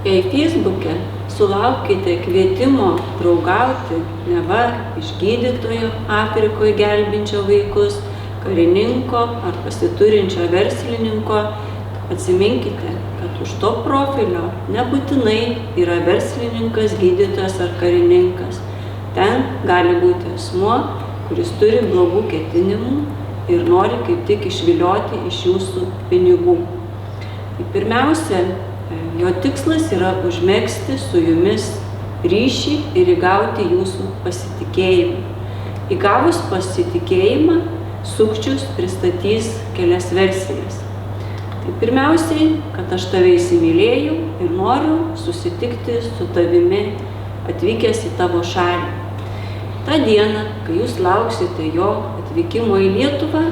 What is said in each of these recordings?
Jei Facebook'e sulaukite kvietimo draugauti neva iš gydytojo Afrikoje gelbinčio vaikus, karininko ar pasiturinčio verslininko, atsiminkite, kad už to profilio nebūtinai yra verslininkas, gydytojas ar karininkas. Ten gali būti asmuo, kuris turi blogų ketinimų ir nori kaip tik išvilioti iš jūsų pinigų. Pirmiausia, jo tikslas yra užmegzti su jumis ryšį ir įgauti jūsų pasitikėjimą. Įgavus pasitikėjimą, sukčius pristatys kelias versijas. Tai pirmiausiai, kad aš tave įsimylėjau ir noriu susitikti su tavimi atvykęs į tavo šalį. Ta diena, kai jūs lauksite jo atvykimo į Lietuvą,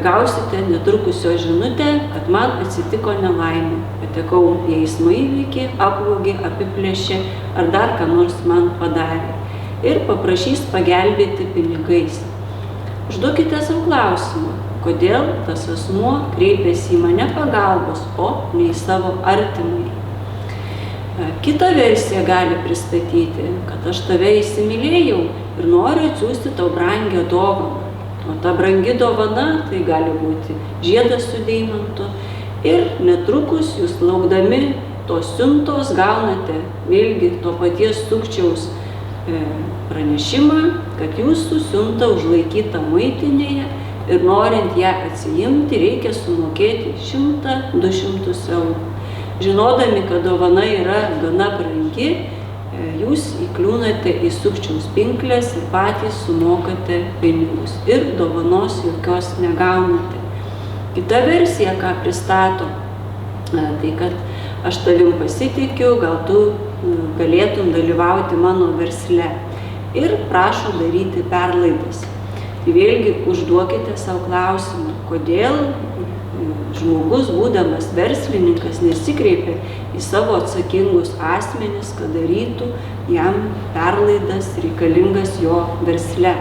gausite netrukusio žinutę, kad man atsitiko nelaimė, patekau į eismo įvykį, apvogė, apiplėšė ar dar ką nors man padarė ir paprašys pagelbėti pinigais. Užduokite savo klausimą, kodėl tas asmuo kreipėsi į mane pagalbos, o ne į savo artimąjį. Kita versija gali pristatyti, kad aš tave įsimylėjau ir noriu atsiųsti tau brangią dovaną. O ta brangi dovana tai gali būti žiedas su deimantu ir netrukus jūs laukdami tos siuntos gaunate vėlgi to paties sukčiaus pranešimą, kad jūsų siunta užlaikyta muitinėje ir norint ją atsiimti reikia sumokėti 100–200 eurų. Žinodami, kad dovana yra gana brangi, jūs įkliūnate į sukčiaus pinkles ir patys sumokate pinigus ir dovanos jokios negaunate. Kita versija, ką pristato, tai kad aš tavim pasitikiu, gal tu galėtum dalyvauti mano versle ir prašo daryti perlaidas. Tai vėlgi užduokite savo klausimą, kodėl žmogus, būdamas verslininkas, nesikreipia į savo atsakingus asmenis, kad darytų jam perlaidas reikalingas jo versle.